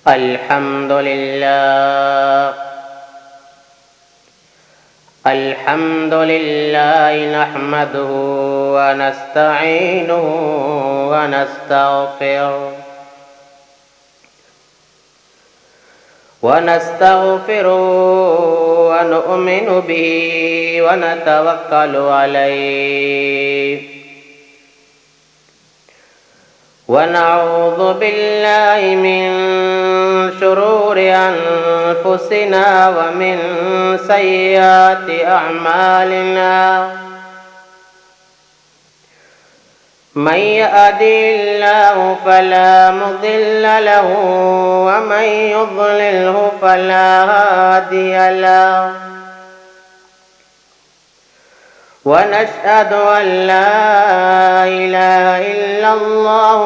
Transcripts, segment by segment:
الحمد لله الحمد لله نحمده ونستعينه ونستغفره ونؤمن به ونتوكل عليه ونعوذ بالله من شرور أنفسنا ومن سيئات أعمالنا من يهده الله فلا مضل له ومن يضلله فلا هادي له ونشهد أن لا إله إلا الله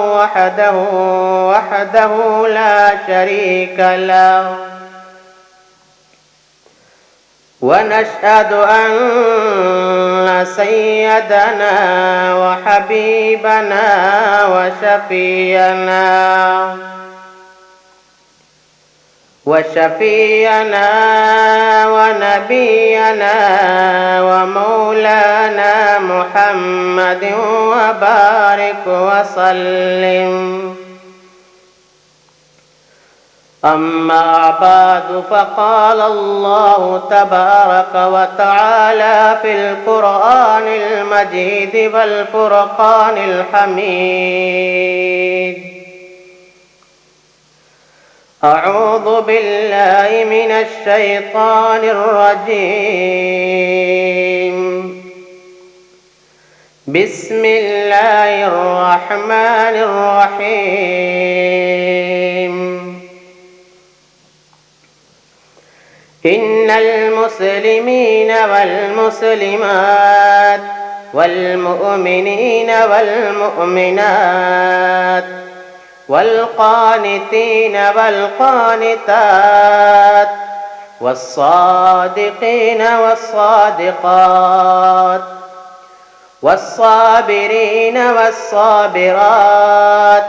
وحده لا شريك له ونشهد أن سيدنا وحبيبنا وشفينا ونبينا ومولانا محمد وبارك وسلم. أما بعد فقال الله تبارك وتعالى في القرآن المجيد والفرقان الحميد: أعوذ بالله من الشيطان الرجيم. بسم الله الرحمن الرحيم. إن المسلمين والمسلمات والمؤمنين والمؤمنات والقانتين والقانتات والصادقين والصادقات والصابرين والصابرات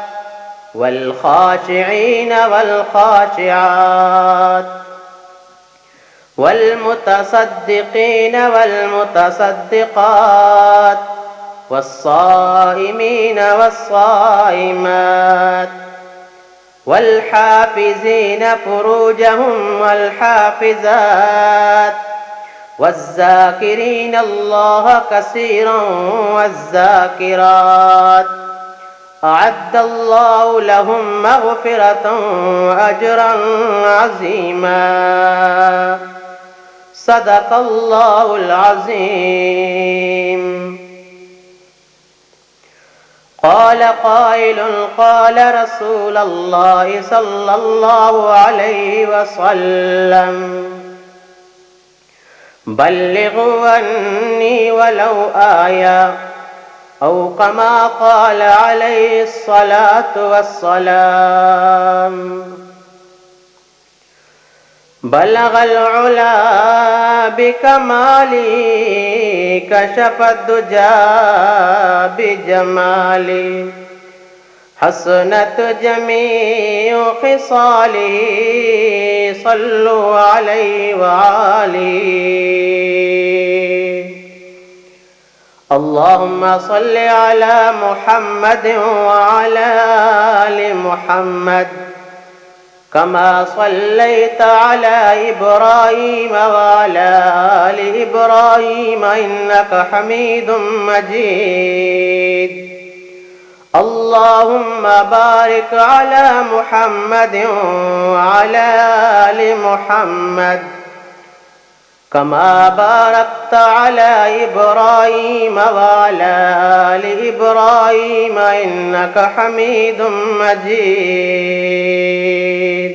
والخاشعين والخاشعات والمتصدقين والمتصدقات والصائمين والصائمات والحافظين فروجهم والحافظات والذاكرين الله كثيرا والذاكرات أعد الله لهم مغفرة وأجرا عظيما. صدق الله العظيم. قال قائل: قال رسول الله صلى الله عليه وسلم: بلغوا عني ولو آية، أو كما قال عليه الصلاة والسلام. بلغ العلا بكمالي، كشف الدجى بجمالي، حسنت جميع خصالي، صلوا عليه وآله. اللهم صل على محمد وعلى آل محمد كما صليت على إبراهيم وعلى آل إبراهيم إنك حميد مجيد. اللهم بارك على محمد وعلى آل محمد كما باركت على إبراهيم وعلى آل إبراهيم إنك حميد مجيد.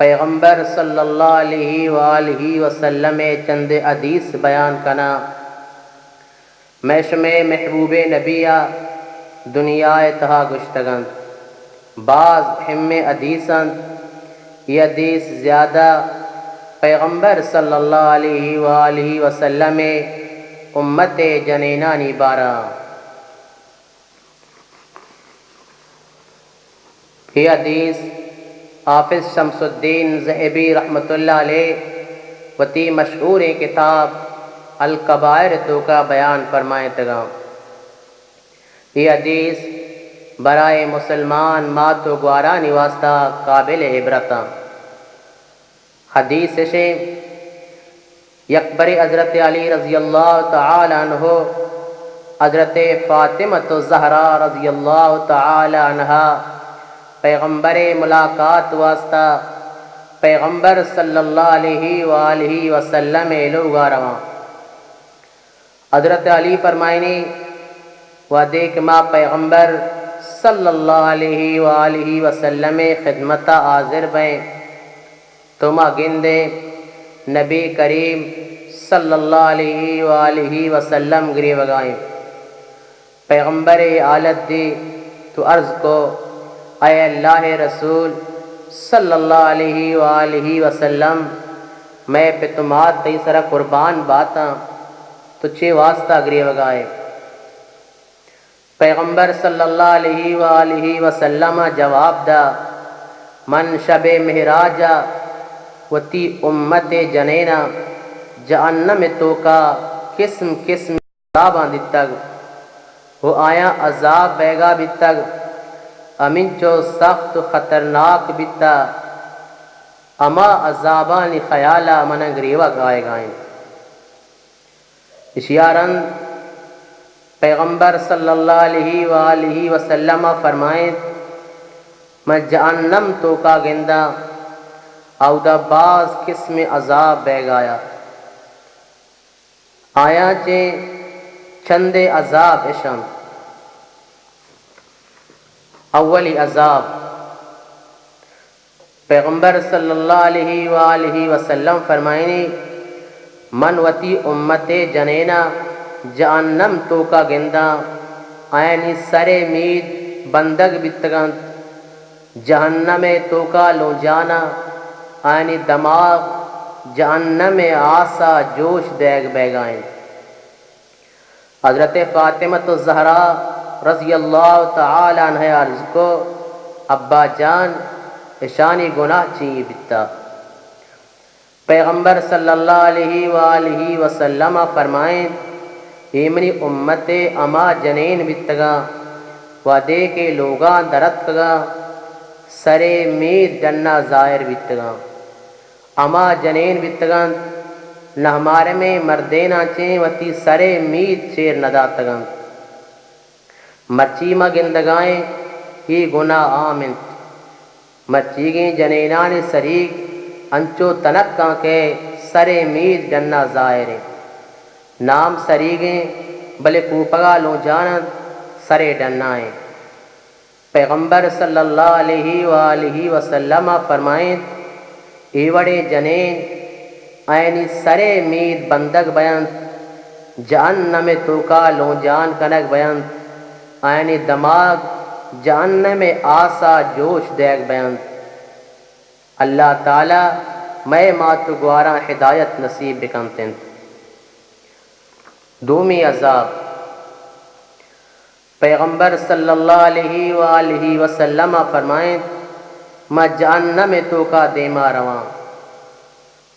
پیغمبر صلی اللہ علیہ وآلہ وسلم چند حدیث بیان کنا میں شمع محبوب نبیہ دنیا تہا گشتگند بعض ہم حدیثند یہ حدیث زیادہ پیغمبر صلی اللہ علیہ وآلہ وسلم امت جنینانی بارہ یہ حدیث حافظ شمس الدین ذہبی رحمۃ اللہ علیہ وتی مشہور کتاب الکبائر تو کا بیان فرمائے تگا یہ حدیث برائے مسلمان مات و گوارانی واسطہ قابل عبرتاں حدیث سے یکبر حضرت علی رضی اللہ تعالی عنہ حضرت فاطمہ الزہرا رضی اللہ تعالی عنہا پیغمبر ملاقات واسطہ پیغمبر صلی اللہ علیہ وآلہ وسلم لوگا رواں حضرت علی فرمائنی و دیکھ ما پیغمبر صلی اللہ علیہ وآلہ وسلم خدمتا حاضر بیں تو ما گندے نبی کریم صلی اللہ علیہ وآلہ وسلم گری وگائیں پیغمبر حالت دی تو عرض کو اے اللہ رسول صلی اللہ علیہ وآلہ وسلم میں پہ تمہات تیسرا قربان باتاں تو چھ واسطہ گری وگائے پیغمبر صلی اللہ علیہ وآلہ وسلم جواب دا من شب مہراجہ وتی امت جنینا جہنم تو کا قسم قسم عذاباں دتگ وہ آیا عذاب بیگا بتگ امن چو سخت خطرناک بتا اما عذابانی خیالا من گریوا گائے گائیں اشیارن پیغمبر صلی اللہ علیہ وآلہ وسلم فرمائیں میں جہنم تو کا گندہ او دا بعض قسم عذاب بے گایا آیا چے چند عذاب اشم اولی عذاب پیغمبر صلی اللہ علیہ وآلہ وسلم فرمائنی من وتی امت جنینا جہنم تو کا گندہ آئینی سر مید بندگ بتگن جہنم تو کا لو جانا آئینی دماغ جہنم آسا جوش دیگ بیگائیں حضرت فاطمہ الزہرا رضی اللہ تعالی عنہ عرض کو ابا جان اشانی گناہ چیئے بتا پیغمبر صلی اللہ علیہ وآلہ وسلم فرمائیں ایمنی امت اما جنین بتگا وعدے کے لوگاں درت کگا سرے مید جنہ ظاہر بتگا اما جنین بتگا نہ ہمارے میں مردینا چیں وتی سرے مید چیر نداتگا مرچی ما گندگائیں یہ گناہ آمنت مرچی گیں جنینان سریک انچو تنکاں کے سرے مید جنہ ظاہر نام سریگیں بلے کوپگا لو جانت سرے ڈنائیں پیغمبر صلی اللہ علیہ وآلہ وسلم فرمائیں ایوڑے جنین آئینی سرے مید بندگ بیانت جہنم تو کا لو جان کنک بیانت آئینی دماغ جہنم آسا جوش دیگ بیانت اللہ تعالی میں ماتو گوارا ہدایت نصیب بکنتن دومی عذاب پیغمبر صلی اللہ علیہ وآلہ وسلم فرمائیں میں جہنم تو کا دیما رواں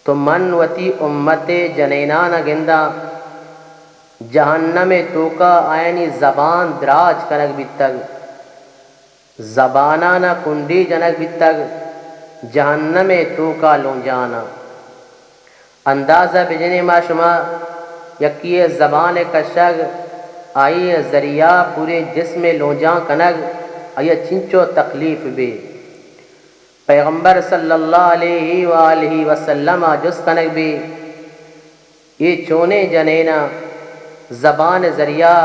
تو من وتی امت جنینان گندہ جہنم تو کا آئینی زبان دراج کنک بیتگ زبانانا کنڈی جنک بیتگ جہنم تو کا لون جانا اندازہ بجنے ما شما یکی زبان کشگ آئی ذریعہ پورے جسم لونجاں کنگ آئی چنچو تکلیف بے پیغمبر صلی اللہ علیہ وآلہ وسلم جس کنگ بے یہ چونے جنینا زبان ذریعہ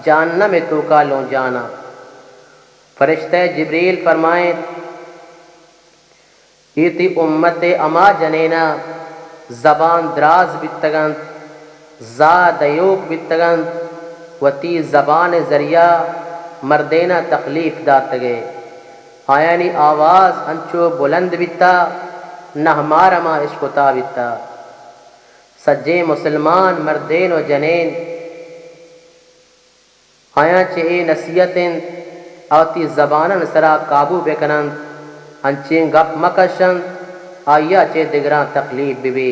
جہنم تو کا لونجانا فرشتہ جبریل فرمائیں ایتی امت اما جنینا زبان دراز بیتگند زاد یوک بیتگند و تی زبان ذریعہ مردینا تکلیف داتگے آیانی آواز انچو بلند بیتا نہ ہمارا ما عشقتا بیتا سجے مسلمان مردین و جنین آیا چے نصیحتیں آتی زبانن سرا قابو بکنند انچیں گپ مکشند آیا چے دگران تکلیف بھی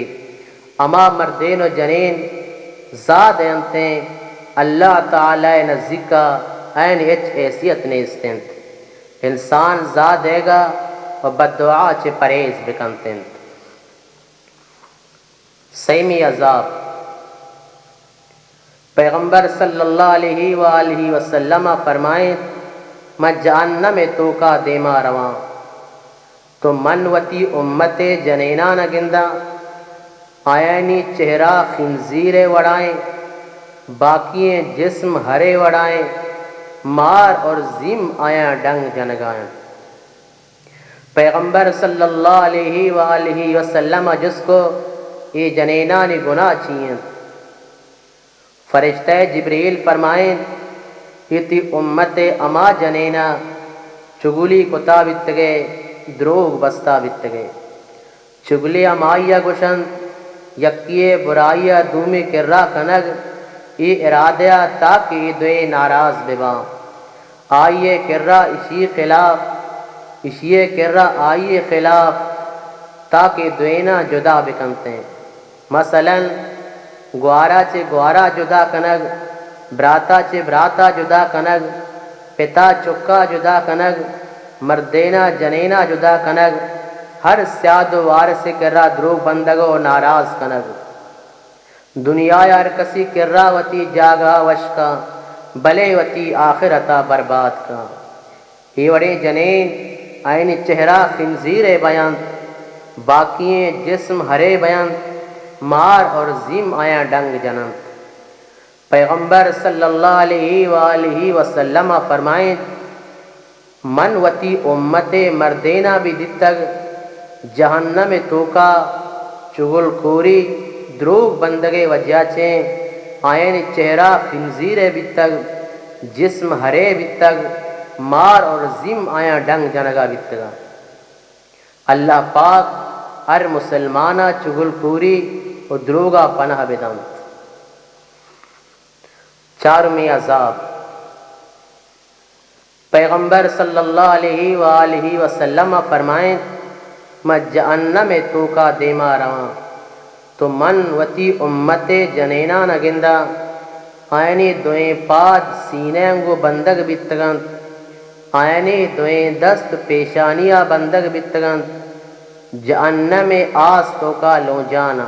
اما مردین و جنین زاد انتیں اللہ تعالی نزدیکا این اچ حیثیت نیستند انسان زاد دے گا و بددعا چے پریز بکنتند سیمی عذاب پیغمبر صلی اللہ علیہ وآلہ وسلم فرمائیں میں جہنم تو کا دیما رواں تو من وتی امت جنینا نہ گندا آئینی چہرہ خنزیر وڑائیں باقی جسم ہرے وڑائیں مار اور زم آیا ڈنگ جنگائیں پیغمبر صلی اللہ علیہ وآلہ وسلم جس کو یہ جنینانی گناہ چیئیں فرشتہ جبریل فرمائیں یہ تی امت اما جنینا چگلی کتا بیتگے دروغ بستا بیتگے چگلی امائیا گوشند یکیے برائیا دومی کرا کنگ ای ارادیا تاکہ دوئے ناراض ببا آئیے کرا اسی خلاف اسیے کرا آئیے خلاف تاکہ دوینا جدا بکنتے مثلا گوارا چے گوارا جدا کنگ براتا چے براتا جدا کنگ پتا چکا جدا کنگ مردینا جنینا جدا کنگ ہر سیاد و وارث کرا دروغ بندگو ناراض کنگ دنیا یار کسی کرا وتی جاگا وشکا بلے وتی آخرتا برباد کا یہ وڑے جنین آئین چہرہ خنزیر بیان باقی جسم ہرے بیان مار اور زم آیا ڈنگ جنم پیغمبر صلی اللہ علیہ وآلہ وسلم فرمائیں من وتی امت مردینا بھی دتگ جہنم توکا چغل خوری دروغ بندگے وجہ چیں آئین چہرہ خنزیر بیتگ جسم ہرے بیتگ مار اور زم آیا ڈنگ جنگا بیتگا اللہ پاک ہر مسلمانہ چغل خوری و دروغا پناہ بدن چارمی عذاب پیغمبر صلی اللہ علیہ وآلہ وسلم فرمائیں میں جہنم تو کا دیما رواں تو من وتی امت جنینا نہ گندا آئینی دوئیں پاد سینینگو بندگ بیتگن آئینی دوئیں دست پیشانیہ بندگ بیتگن جہنم آس تو کا لو جانا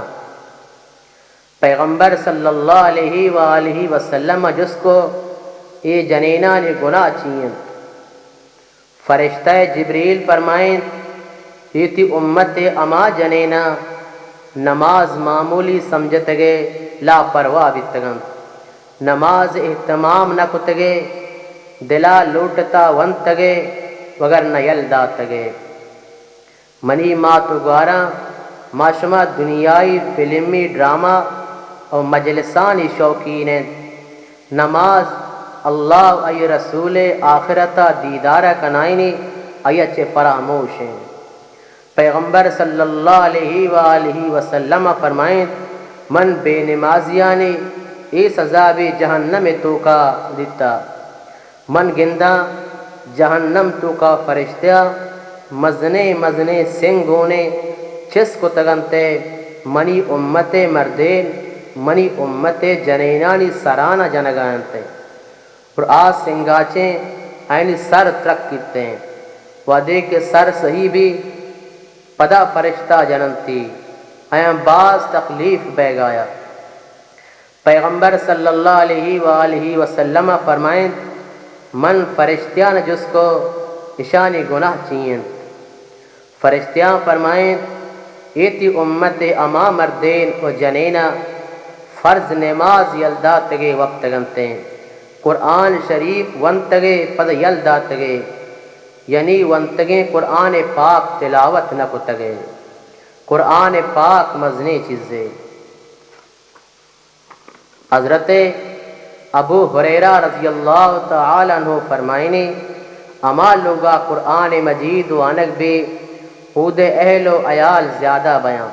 پیغمبر صلی اللہ علیہ وآلہ وسلم جس کو یہ جنینہ نے گناہ چیئیں فرشتہ جبریل فرمائیں یہ تی امت اما جنینہ نماز معمولی سمجھتگے لا پرواہ بیتگن نماز اہتمام نہ کتگے دلا لوٹتا ونتگے وگر نہ یلداتگے منی ماتو گوارا معشمہ دنیائی فلمی ڈرامہ اور مجلسانی شوقین نماز اللہ ای رسول آخرتا دیدارہ کنائنی ایچ فراموش ہیں پیغمبر صلی اللہ علیہ وآلہ وسلم فرمائیں من بے نمازیانی ای سزا بھی جہنم تو کا دیتا من گندہ جہنم تو کا فرشتہ مزنے مزنے سنگونے چس کو تگنتے منی امت مردین منی امت جنینانی سرانہ جنگانتے اور آج سنگاچیں آئینی سر ترک کیتے ہیں وعدے کے سر صحیح بھی پدا فرشتہ جننتی آئین باز تکلیف بے گایا پیغمبر صلی اللہ علیہ وآلہ وسلم فرمائیں من فرشتیان جس کو اشانی گناہ چیئیں فرشتیاں فرمائیں ایتی امت اما مردین و جنینا فرض نماز یلداتگے وقت گنتے قرآن شریف ونتگے پد یلداتگے یعنی ونتگیں قرآن پاک تلاوت نہ کتگے قرآن پاک مزنی چیزیں۔ حضرت ابو ہریرہ رضی اللہ تعالی عنہ فرمائنی اما لوگا قرآن مجید و انگ بھی اود اہل و عیال زیادہ بیاں،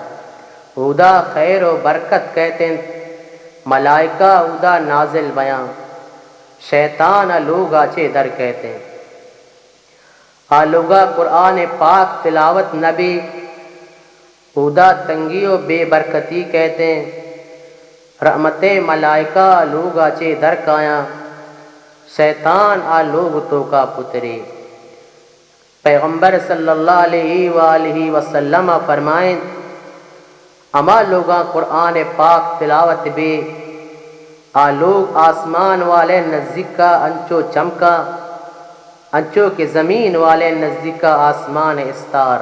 اودا خیر و برکت کہتے ہیں، ملائکہ اودا نازل بیاں، شیطان لوگا چے در کہتے ہیں۔ آلوگا قرآن پاک تلاوت نبی اودا تنگی و بے برکتی کہتے ہیں، رحمت ملائکہ لوگا چے در کایاں، شیطان لوگ تو کا پتری۔ پیغمبر صلی اللہ علیہ وآلہ وسلم فرمائیں اما لوگاں قرآن پاک تلاوت بھی لوگ آسمان والے نزدیک کا انچو چمکا، انچو کہ زمین والے نزدیک کا آسمان استار۔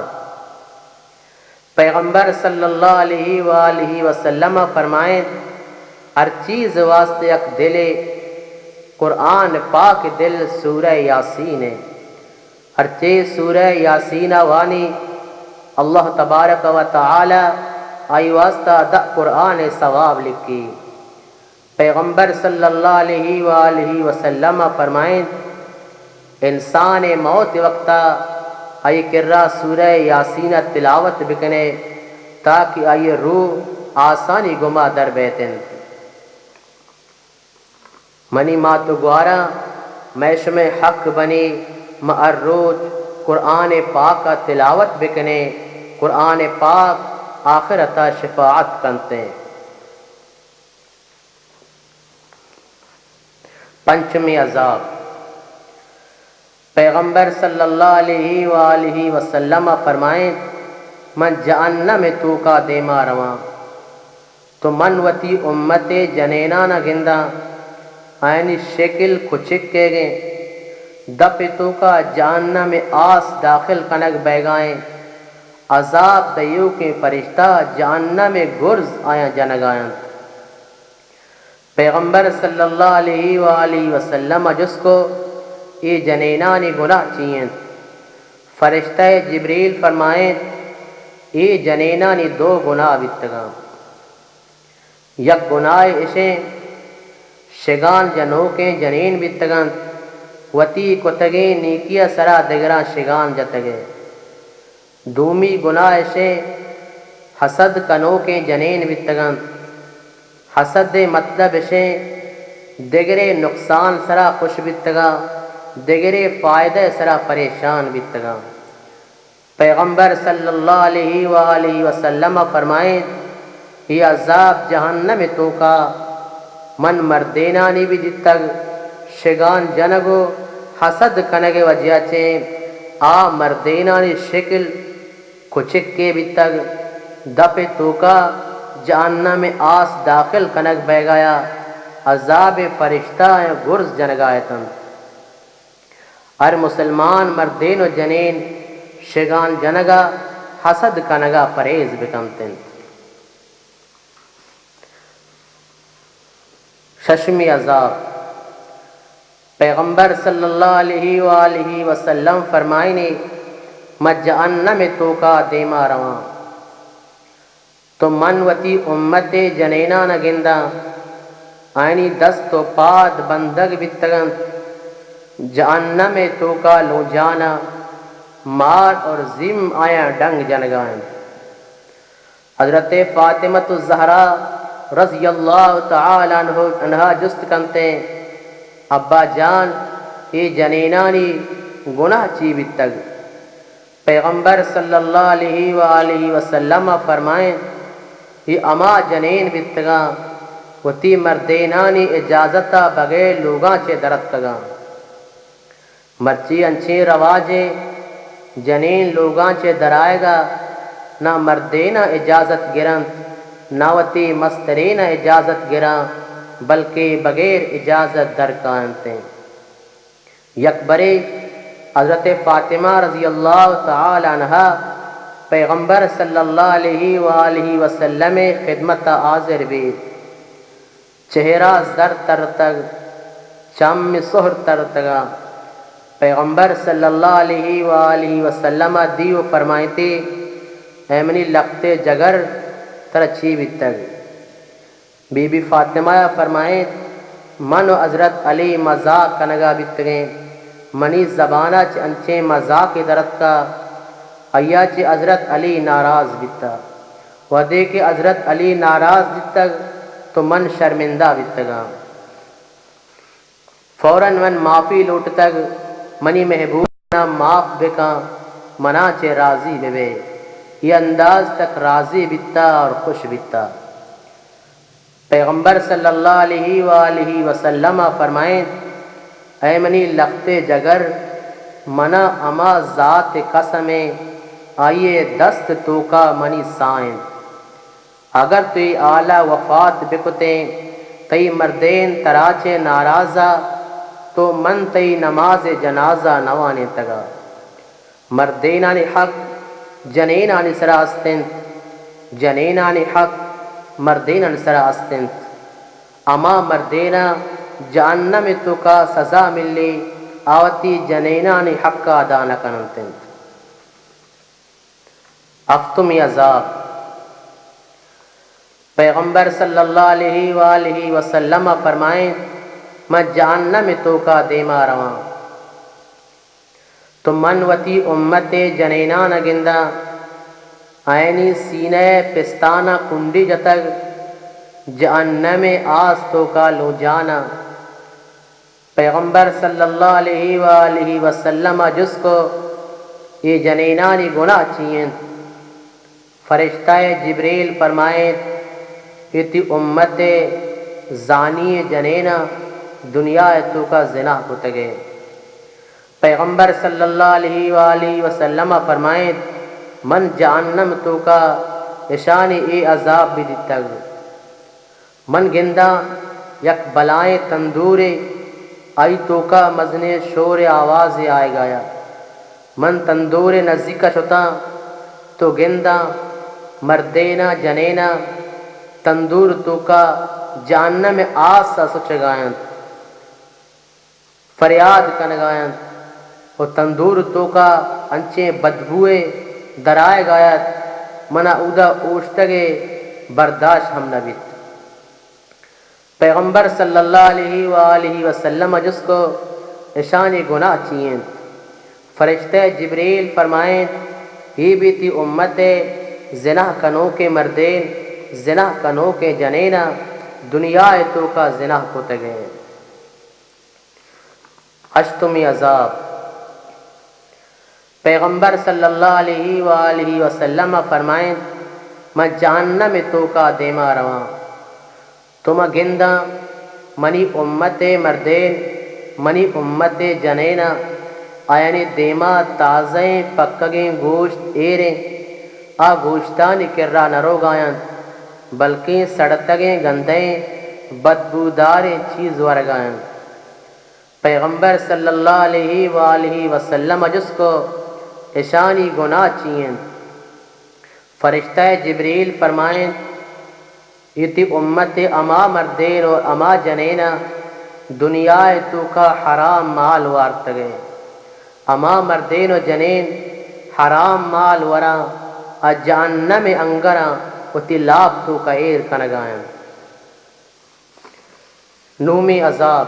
پیغمبر صلی اللہ علیہ وآلہ وسلم فرمائیں ہر چیز واسطے اک دلے، قرآن پاک دل سورہ یاسین ہے، ہر چیز سورہ یاسین وانی اللہ تبارک و تعالی آئی واسطہ دا قرآن ثواب لکھی۔ پیغمبر صلی اللہ علیہ وآلہ وسلم فرمائیں انسان موت وقتا آئی کرا سورہ یاسین تلاوت بکنے تاکہ آئی روح آسانی گما در بیتن۔ منی ماتو گوارا میشم حق بنی مع روز قرآن پاک کا تلاوت بکنے، قرآن پاک آخرتا شفاعت کرتے ہیں۔ پنچمی عذاب، پیغمبر صلی اللہ علیہ وآلہ وسلم فرمائیں من جہنم تو کا دیما رواں تو من وتی امت جنینا نہ گندا آئینی شکل کھچک کے گئے دپ تو کا جہنم آس داخل کنک بیگائیں عذاب دیو کے فرشتہ جہنم گرز آیا جنگائیں۔ پیغمبر صلی اللہ علیہ وآلہ وسلم جس کو یہ جنینانی گناہ چیئیں، فرشتہ جبریل فرمائیں یہ جنینانی دو گناہ بیتگاں، یک گناہ اشیں شگان جنوکیں جنین بیتگاں وتی کتگیں نیکیا سرا دگران شگان جتگے، دومی گناہ اشیں حسد کنوکیں جنین بیتگاں، حسد مطلب اشیں دگرے نقصان سرا خوش بیتگا دگرے فائدہ سرا پریشان بیتگا۔ پیغمبر صلی اللہ علیہ وآلہ وسلم فرمائیں یہ عذاب جہنم تو کا من مردینانی بھی جتگ شگان جنگو حسد کنگے وجہ چیں آ مردینانی شکل کچک کے بیتگ دپ تو کا جہنم آس داخل کنک بہ گیا عذاب فرشتہ گرز جنگایتن۔ ہر مسلمان مردین و جنین شگان جنگا حسد کنگا پریز بکمتن۔ ششمی عذاب، پیغمبر صلی اللہ علیہ وآلہ وسلم فرمائنی مجہنم تو کا دیما رواں تو من وتی امت جنینا نہ گندا آئینی دست و پاد بندگ بیتگن جہنم تو کا لو جانا مار اور زم آیا ڈنگ جنگائیں۔ حضرت فاطمۃ الزہرا رضی اللہ تعالی عنہا جست کنتے ابا جان یہ جنینانی گناہ چی بیتگ۔ پیغمبر صلی اللہ علیہ وآلہ وسلم فرمائیں یہ اما جنین بیتگا وتی مردینانی اجازتا بغیر لوگاں چے درد کگا، مرچی انچے رواجے جنین لوگاں چے درائے گا نہ مردینہ اجازت گرن نہ وتی مسترینہ اجازت گرن بلکہ بغیر اجازت درکانتے۔ یکبرے حضرت فاطمہ رضی اللہ تعالی عنہا پیغمبر صلی اللہ علیہ وآلہ وسلم خدمت حاضر بھی، چہرہ زر تر تگ چم سہر تر تگا، پیغمبر صلی اللہ علیہ وآلہ وسلم دیو فرمائتے اے منی لختے جگر ترچھی بتگ بی بی فاطمہ فرمائیں من و حضرت علی مذاق کنگا بتگیں منی زبانہ چ انچے مذاق درت کا ایا چ حضرت علی ناراض بتا ودے کہ حضرت علی ناراض بتگ تو من شرمندہ بتگا فوراً من معافی لوٹ تگ منی محبوب نہ معاف بکا منا چے راضی بے یہ انداز تک راضی بتا اور خوش بتا پیغمبر صلی اللہ علیہ وآلہ وسلم فرمائیں اے منی لختے جگر منا اما ذات قسمیں آئیے دست تو کا منی سائن اگر توی اعلی وفات بکتیں تی مردین تراچے ناراضہ تو من تی نماز جنازہ نوانے تگا مردینان حق جنینان سرا استنت جنینان حق مردینان سرا استنت اما مردینا جہنم تو کا سزا ملی آوتی جنینان حق کا ادا نکننتنت افتم عذاب پیغمبر صلی اللہ علیہ وآلہ وسلم فرمائیں میں جہنم تو کا دیما رواں تو من وتی امت جنینان گندہ آئینی سینہ پستانہ کنڈی جتگ جہنم آس تو کا لو جانا پیغمبر صلی اللہ علیہ وآلہ وسلم جس کو یہ جنینانی گناہ چیئیں فرشتہ جبریل فرمائیں یہ امت زانی جنینا دنیا تو کا زنا کو تگے پیغمبر صلی اللہ علیہ وآلہ وسلم فرمائیں من جہنم تو کا اشانی اے عذاب بھی دیتگ من گندہ یک بلائیں تندورے آئی تو کا مزنے شور آواز آئے گایا من تندور نزدیک شتا تو گندہ مردینا جنینا تندور تو کا جہنم آس سا سچ گائیں فریاد کنگائیں اور تندور تو کا انچیں بدبوئے درائے گایت منا اودا اوشتگے برداشت ہم نبیت پیغمبر صلی اللہ علیہ وآلہ وسلم جس کو اشانی گناہ چیئیں فرشتہ جبریل فرمائیں یہ بھی تی امت زنا کنو کے مردین زنا کنو کے جنینا دنیا تو کا زنا کو تگے اشتمی عذاب پیغمبر صلی اللہ علیہ وآلہ وسلم فرمائیں میں جہنم تو کا دیما رواں تم گندہ منی امت مردین منی امت جنینا آیانی دیما تازیں پکگیں گوشت ایریں آ گوشتانی کرا نرو گایاں بلکہ سڑتگیں گندیں بدبوداریں چیز ورگائیں پیغمبر صلی اللہ علیہ وآلہ وسلم جس کو اشانی گناہ چیئیں فرشتہ جبریل فرمائیں یہ تی امت اما مردین اور اما جنینا دنیا تو کا حرام مال وارتگے اما مردین و جنین حرام مال ورا جہنم انگرا و تی لاب تو کا ایر کنگائیں نومی عذاب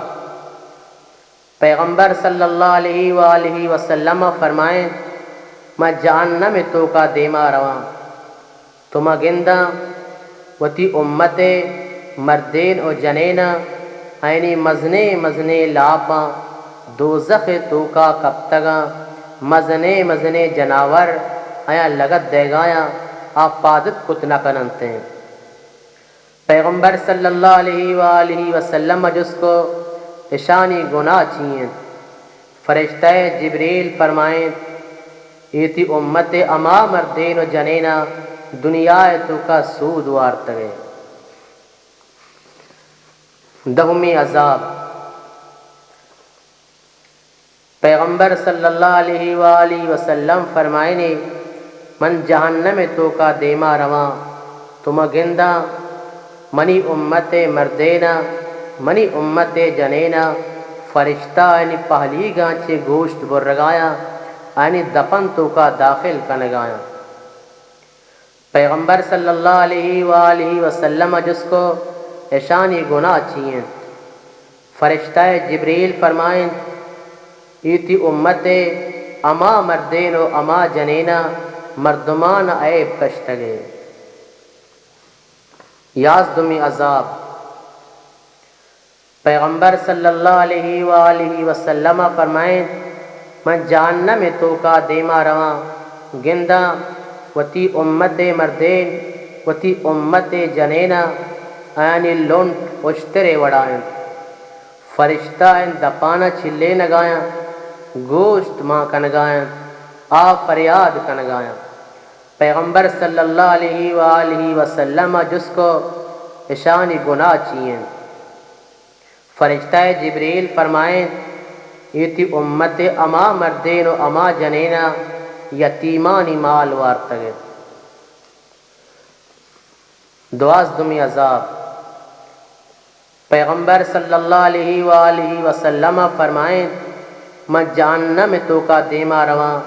پیغمبر صلی اللہ علیہ وآلہ وسلم فرمائیں میں جہنم تو کا دیما رواں تم گندہ و تی امت مردین و جنینا اینی مزنے لاپاں دوزخ تو کا کب تگا مزنے جناور آیا لگت دے گایا آپ پادت کت نہ کننتے ہیں پیغمبر صلی اللہ علیہ وآلہ وسلم جس کو اشانی گناہ چیئیں فرشتہ جبریل فرمائیں یہ تی امت اما مردین و جنینا دنیا تو کا سود وارتگے دہمی عذاب پیغمبر صلی اللہ علیہ وآلہ وسلم فرمائنے من جہنم تو کا دیما رواں تم گندہ منی امت مردینا منی امت جنینا فرشتہ یعنی پہلی گانچے گوشت برگایا یعنی دفن تو کا داخل کنگایا. پیغمبر صلی اللہ علیہ وآلہ وسلم جس کو اشانی گناہ چیئیں فرشتہ جبریل فرمائیں ایتی امت اما مردین و اما جنینا مردمان عیب کشتگے. یازدمی عذاب پیغمبر صلی اللہ علیہ وآلہ وسلم فرمائیں من جہنم تو کا دیما رواں گندہ وتی امت مردین وتی امت جنینا یعنی لونٹ اشترے وڑائیں فرشتہ دپانا چھلے نگایاں گوشت ماں کنگایاں آ فریاد کنگایاں. پیغمبر صلی اللہ علیہ وآلہ وسلم جس کو اشانی گناہ چیئیں فرشتہ جبریل فرمائیں یہ تھی امت اما مردین و اما جنینا یتیمانی مال وارتگے. دوازدمی عذاب پیغمبر صلی اللہ علیہ وآلہ وسلم فرمائیں من جہنم تو کا دیما رواں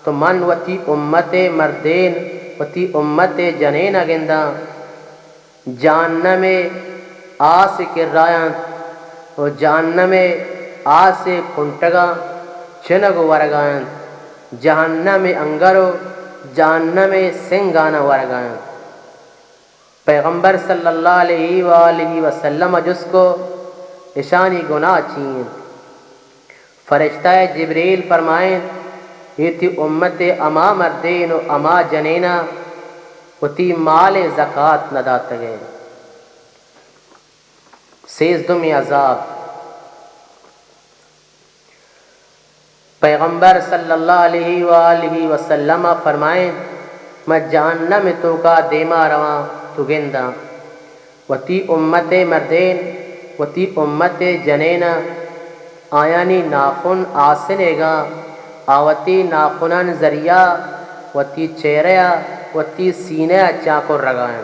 تو من وتی امت مردین وتی امت جنین گندہ جہنم آس کرایاں و جہنم آس کنٹگا چنگ ورگائیں جہنم انگرو جہنم سنگانا ورگائیں. پیغمبر صلی اللہ علیہ وآلہ وسلم جس کو اشانی گناہ چیئیں فرشتہ جبریل فرمائیں یہ تھی امت اما مردین و اما جنینا وتی مال زکوٰۃ نہ داتگے. سیزدمی عذاب پیغمبر صلی اللہ علیہ وآلہ وسلم فرمائیں میں جہنم تو کا دیما رواں تو گندہ وتی امت مردین وتی امت جنینا آیانی ناخن آسنے گا آوتی ناخنان ذریعہ وتی چہریا وتی سینہ چاکر رگائیں.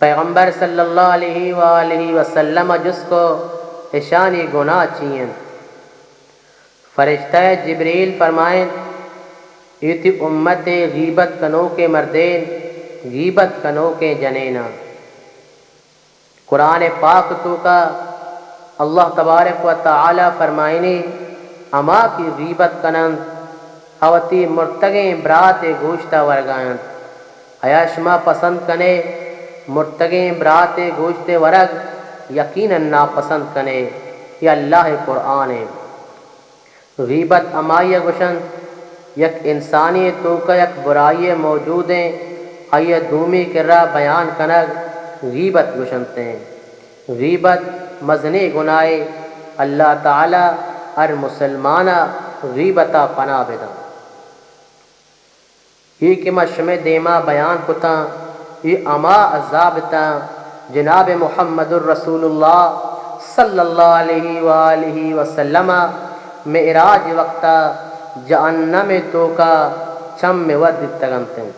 پیغمبر صلی اللہ علیہ وآلہ وسلم جس کو اشانی گناہ چیئیں فرشتہ جبریل فرمائیں یہ تھی امت غیبت کنو کے مردین غیبت کنو کے جنینا. قرآن پاک تو کا اللہ تبارک و تعالی فرمائنی اما کی غیبت کنن اوتی مرتگیں برات گوشتہ ورگائیں عیاشما پسند کنے مرتگیں برات گوشت ورگ یقیناً ناپسند کنے یہ اللہ قرآن ہے. غیبت امائی گشن یک انسانی تو کا یک برائی موجود ہیں آئیے دومی کرا بیان کنگ غیبت گشنتے ہیں. غیبت مزنی گناہ اللہ تعالی ار مسلمانہ غیبتا پناہ بدا. یہ کہ مشمع دیما بیان کتا یہ اما عذابتا جناب محمد الرسول اللہ صلی اللہ علیہ وآلہ وسلم معراج وقتا جہنم تو کا چم میں ود تگنتے ہیں.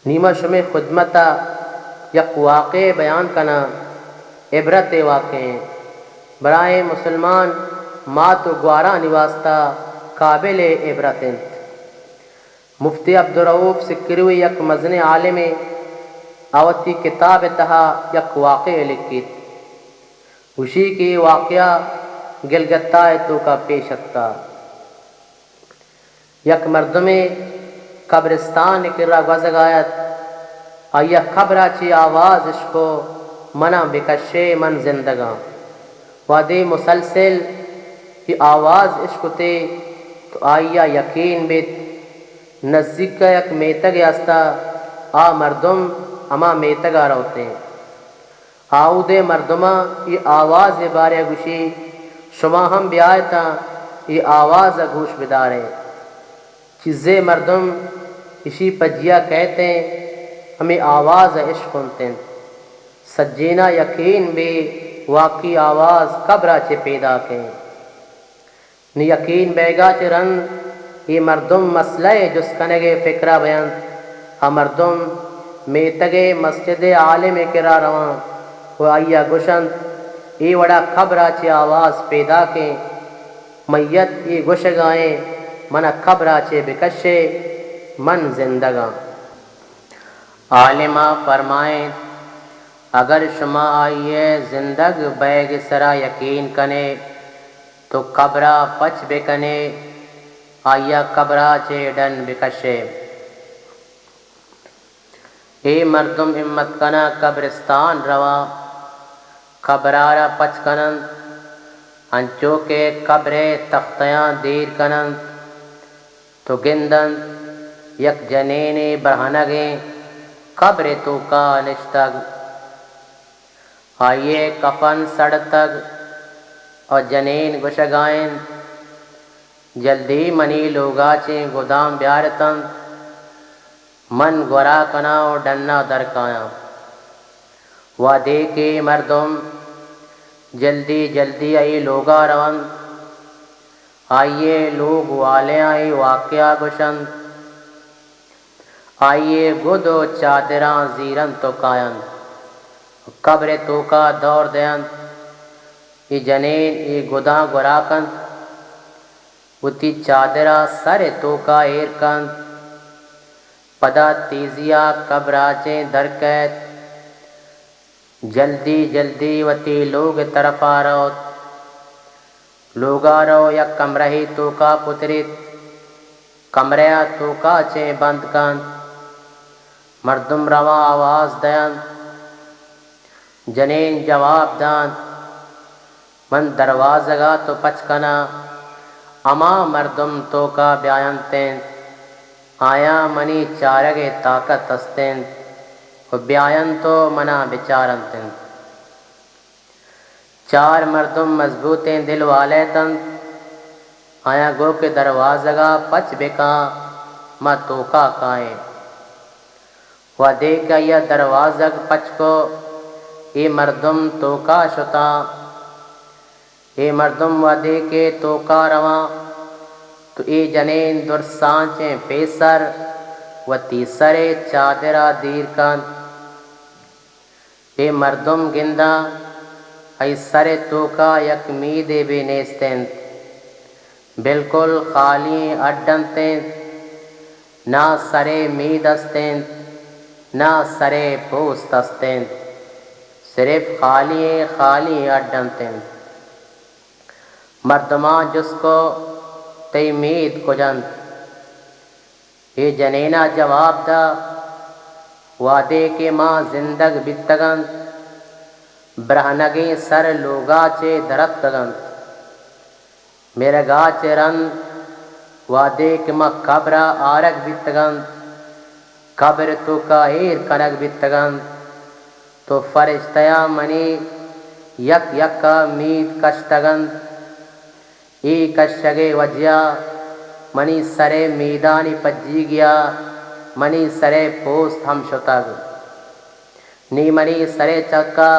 نیمہ شمع خدمتا یک واقع بیان کنا عبرت واقع برائے مسلمان مات و گوارا نواستا قابل عبرت. مفتی عبدالرؤوف سکروی یک مزن عالم آوتی کتاب تہا یک واقع لکھت اسی کی واقعہ گلگتہ تو کا پیشتا. یک مردم قبرستان کرا گزگایت آیا خبرہ چی آواز اشکو منا بکشے من زندگاں وادی مسلسل کی آواز اشکتے تو آیا یقین بیت نزدیک کا یک میتگ یاستا آ مردم اما میتگا روتے ہیں. آؤ دے مردمہ یہ آواز بارے گوشی شما ہم بیایتا یہ آواز گوش بدارے چیزیں مردم اسی پجیا کہتے ہیں ہمیں آواز عشق سنتے ہیں. سجینہ یقین بھی واقعی آواز قبرہ چے پیدا کے نی یقین بیگا چے رن یہ مردم مسئلہ جس کنگے فکرہ بیان ہا مردم میں تگے مسجد عالم کرا رواں و آیا گشند ای وڑا خبرا چی آواز پیدا کے میت ای گشگائیں من خبرا چے بکشے من زندگاں۔ عالمہ فرمائیں اگر شما آئیے زندگ بیگ سرا یقین کنے تو قبرہ پچ بکنے آیا قبرہ چے ڈن بکشے۔ اے مردم امت کنا قبرستان روا قبرارا پچ کنند انچو کے قبر تختیاں دیر کنند تو گندند یک جنین برہنگیں قبر تو کا نشتگ آئیے کفن سڑتگ اور جنین گشگائیں جلدی منی لوگا چیں گودام بیارتند من گورا کنا و ڈننا درکایا و دیکھے مردم جلدی جلدی آئی لوگا روند آئیے لوگ والے آئی واقعہ گشند آئیے گد و چادراں زیرن تو کائند قبر تو کا دور دیند ای جنین ای گداں گراکند اتی چادرہ سر تو کا ایر کند پدا تیزیا قبراچیں درکیت جلدی جلدی وتی لوگ طرف آروت لوگا رو یک کمرہی تو کا پتریت کمریا تو کا چیں بند کند مردم روا آواز دیند جنین جواب داند من دروازگا تو پچ کنا اما مردم تو کا بیانتیں آیا منی چارگے طاقت استیں و بیان تو منا بچارنتیں چار مردم مضبوطیں دل والے تند آیا گو کے دروازگا پچ بکا ما تو کا کائیں و دیکھا یا دروازگ پچ کو اے مردم تو کا شتا اے مردم و دیکھے تو کا رواں تو ای جنین درسانچیں پیسر و تیسرے چادرہ دیر کند اے مردم گندہ ای سر تو کا یک میدے بے نیستند بالکل خالی اڈنتند نہ سرے مید استند نہ سرے پوست استند صرف خالی اڈنتند مردمان جس کو تی مید کجند اے جنینہ جواب دا وعدے کے ماں زندگ بتگند برہنگیں سر لوگا چے درختگند میرے گا چے رند وعدے کے ماں قبرہ آرگ بتگند قبر تو کا ایر کنگ بتگند تو فرشتیاں منی یک یکا مید کشتگند ای کشگے وجہ منی سرے میدانی پجی گیا منی سرے پوست ہم شتگ نی منی سرے چکا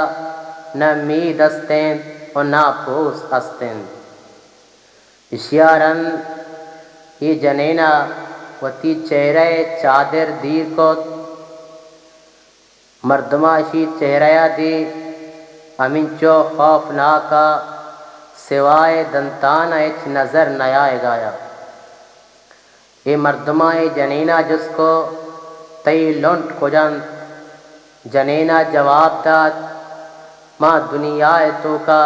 نہ مید استین اور نہ پوست استین اشیارن ای جنینا وتی چہرے چادر دیر کو مردماشی چہریا دی امنچو خوفناکا سوائے دنتان اچ نظر نیائے گایا اے مردمائے جنینہ جس کو تی لنٹ کجند جنینہ جواب داد ماں دنیا تو کا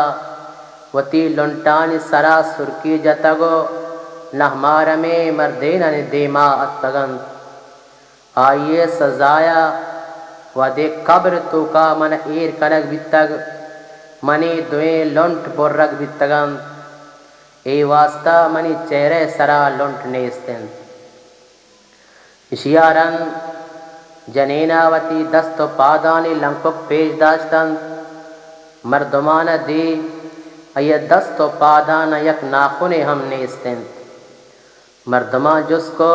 وتی لنٹان سرا سرکی جتگو نہ ہمارا میں مردین دیما اتگند آئیے سزایا ودے قبر تو کا من ایر کنگ بتگ منی دویں لنٹ برگ بتگند اے واسطہ منی چہرے سرا لنٹ نیستند اشیارن جنینہ وتی دست و پادانی لنکک پیش داشتند مردمان دی ای دست و پادان یک ناخن ہم نیستند مردمان جس کو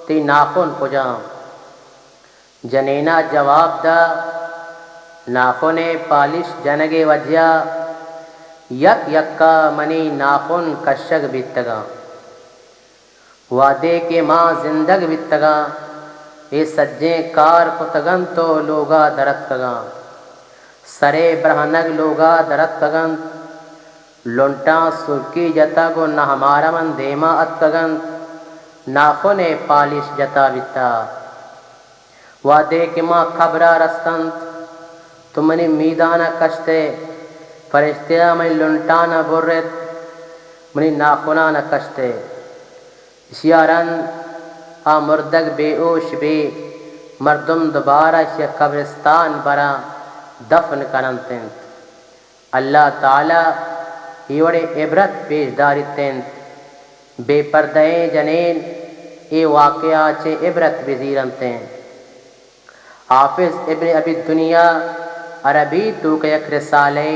تی ناخن کجام جنینہ جواب دا ناخن پالش جنگے وجہ یک یکا منی ناخن کشگ بیتگا وعدے کے ماں زندگ بیتگا اے سجیں کار کتگن تو لوگا درت کگاں سرے برہنگ لوگا درت کگن لنٹاں سرکی جتا گو نہ ہمارا من دیما ات کگن ناخن پالش جتا بتا وعدے کہ ماں خبرہ رستنت تمنی میدانہ کشتے فرشتیاں میں لنٹانہ برت منی ناخنانہ کشتے اشیارن آ مردگ بے اوش بے مردم دوبارہ شی قبرستان برا دفن کرنتنت اللہ تعالی یہ وڑے عبرت پیش دارتنت بے پردہیں جنین اے واقعہ چے عبرت بزیرنتیں حافظ ابن ابی دنیا عربی تو کہ یک رسالے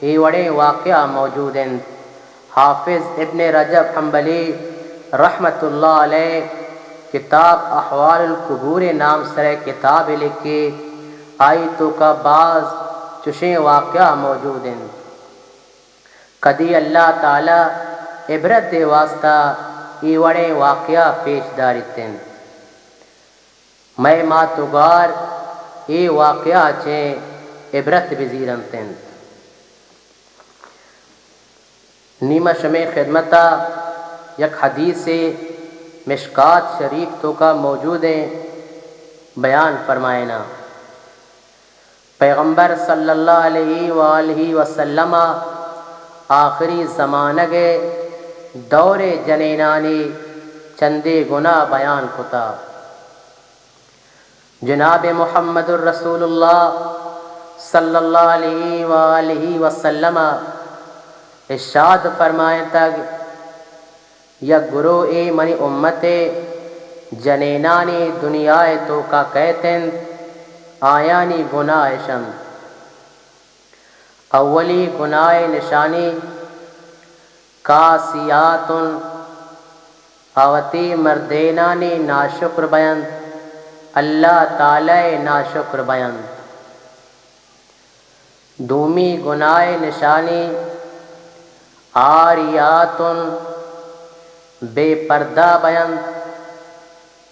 یہ وڑے واقعہ موجود ہیں حافظ ابن رجب حنبلی رحمت اللہ علیہ کتاب احوال القبور نام سرے کتاب لکھی آئی تو کا بعض چشیں واقعہ موجود ہیں کدی اللہ تعالی عبرت دے واسطہ یہ وڑے واقعہ پیش دارتیں میں ماتوگار یہ واقعہ چیں عبرت بزیرنتیں نیمہ شمع خدمتا یک حدیث مشکات شریف تو کا موجود ہیں بیان فرمائنا پیغمبر صلی اللہ علیہ وآلہ وسلم آخری زمانہ کے دور جنینانی چندے گناہ بیان کتا جناب محمد الرسول اللہ صلی اللہ علیہ وآلہ وسلم ارشاد فرمائے تک یا گرو اے منی امت جنینانی دنیا تو کا کہتن آیانی گناہ شند اولی گناہ نشانی کاسیات آوتی مردینانی ناشکر بیند اللہ تعالی ناشکر بیند دومی گناہ نشانی آریات بے پردہ بیند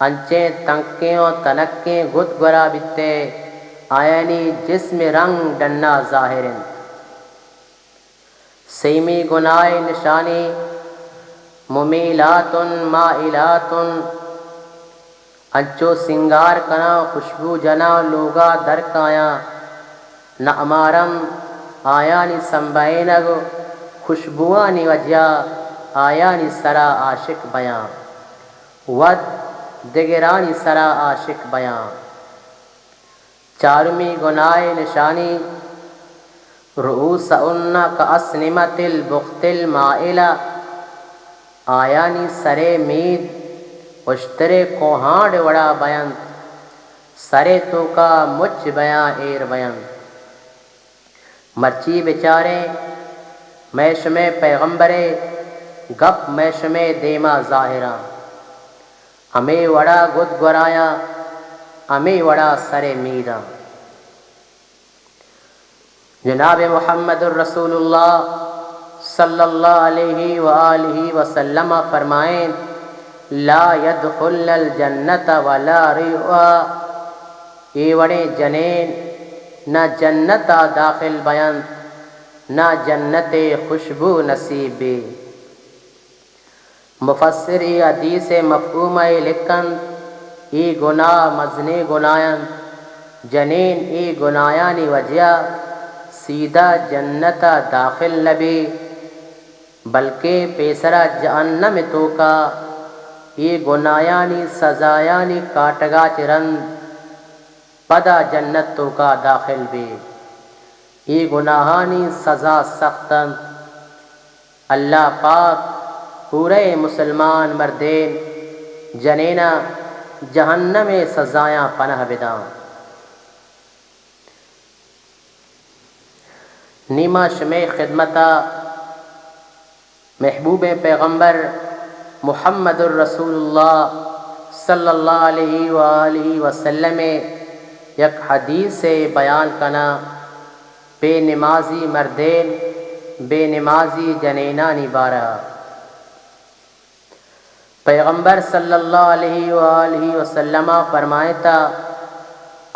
انچیں تنکیں و تنکیں گد گرا بتے آیانی جسم رنگ ڈنا ظاہرن سیمی گناہ نشانی ممیلات مائلات انچو سنگار کنا خوشبو جنا لوگا درکایا نہ امارم آیانی سنبائنگ خوشبوانی وجہ آیانی سرا عاشق بیان ود دگرانی سرا عاشق بیان چارمی گناہ نشانی رؤوس انہ کا اسنمت البخت المائلہ آیانی سرے مید اشترے کوہاں وڑا بیان سرے تو کا مچ بیان ایر بیان مرچی بچارے میشم پیغمبرے گپ میشم دیما ظاہرہ ہمیں وڑا گد گرایا ہمیں وڑا سرے میدہ جناب محمد الرسول اللہ صلی اللہ علیہ وآلہ وسلم فرمائیں لا يدخل الجنت ولا ریعا یہ وڑے جنین نہ جنتا داخل بیان نہ جنت خوشبو نصیب بھی مفسری حدیث مفہوم لکھن ای گناہ مزنے گناہن جنین ای گناہانی وجہ سیدھا جنتا داخل نبی بلکہ پیسرا جہنم تو کا یہ گناہانی سزایانی کاٹگا چرند پدا جنت تو کا داخل بھی یہ گناہانی سزا سختن اللہ پاک پورے مسلمان مردین جنینا جہنم سزایاں پناہ بداں نیمہ شمع خدمتا محبوب پیغمبر محمد الرسول اللہ صلی اللہ علیہ وآلہ وسلم یک حدیث سے بیان کنا بے نمازی مردین بے نمازی جنینانی بارہ پیغمبر صلی اللہ علیہ وآلہ وسلم فرمائے تھا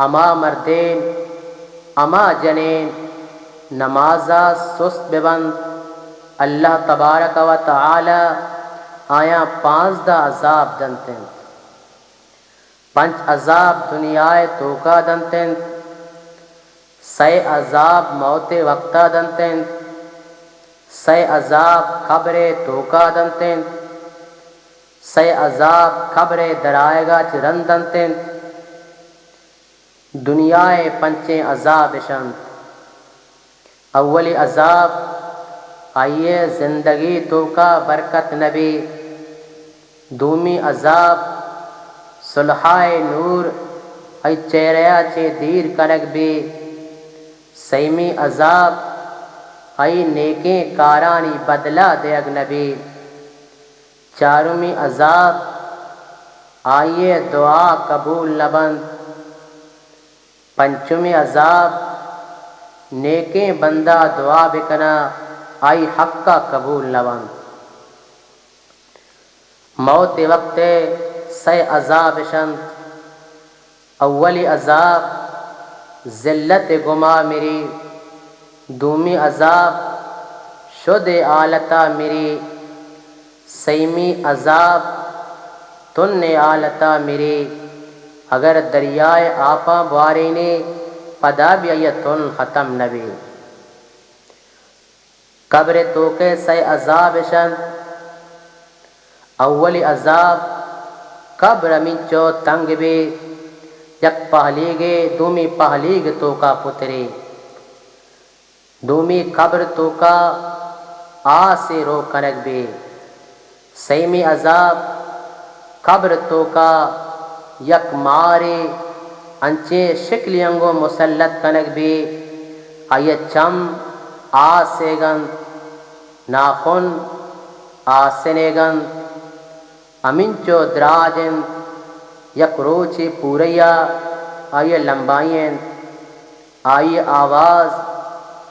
اما مردین اما جنین نمازا سست ببند اللہ تبارک و تعالی آیا 15 عذاب دنتن پنچ عذاب دنیائے توکا دنتن 6 عذاب موت وقتا دنتن 6 عذاب قبر توکا دنتن 6 عذاب قبر درائے گا چرن دنتن دنیائے پنچیں عذاب شند اولی عذاب آئیے زندگی تو کا برکت نبی دومی عذاب صلحائے نور ای چہریا چے دیر کنک بھی سیمی عذاب ای نیکیں کارانی بدلہ دے اگنبی چارمی عذاب آئیے دعا قبول نبند پنچمی عذاب نیکیں بندہ دعا بکنا آئی حق کا قبول نبند موت وقت 6 عذاب شند اولی عذاب ذلت گما میری دومی عذاب شد آلتا میری سیمی عذاب تن آلتا میری اگر دریائے آپا بوارینی پدا بیتن ختم نبی قبر توکے 6 عذاب شند اولی عذاب قبر منچو تنگ بھی یک پہلیگے دومی پہلیگ توکا پتری دومی قبر توکا آسے رو کنک بھی سیمی عذاب قبر توکا یک مارے انچے شکلی انگو مسلط کنک بھی آئیے چم آسے گند ناخن آسنے گند امنچو دراجن یک روچی پوریا آئیے لمبائیں آئیے آواز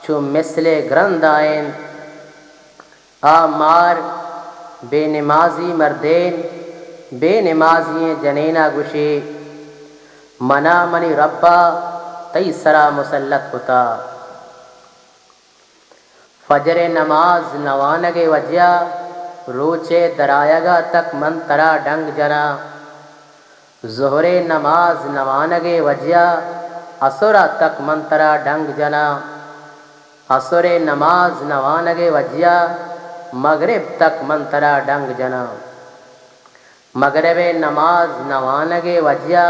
چو مثل گرند آئیں آمار بے نمازی مردین بے نمازی جنینا گشی منا منی ربا تیسرا مسلط ہوتا فجر نماز نوانگے وجہ روچے درائیگا تک منترا ڈنگ جنا ظہر نماز نوانگے وجہ عصرہ تک منترا ڈنگ جنا عصر نماز نوانگے وجہ مغرب تک منترا ڈنگ جنا مغرب نماز نوانگے وجہ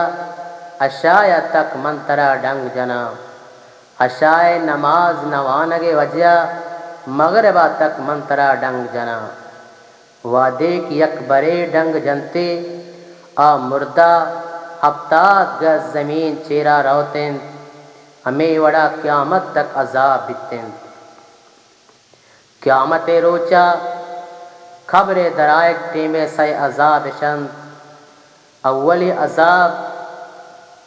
عشاء تک منترا ڈنگ جنا عشاء نماز نوانگے وجہ مغربہ تک منترا ڈنگ جنا وعدے کی اکبرے ڈنگ جنتے آ مردہ ہفتاد گز زمین چیرا روتیں ہمیں وڑا قیامت تک عذاب بتیں قیامت روچا خبر درائق ٹیمے 6 عذاب شند اولی عذاب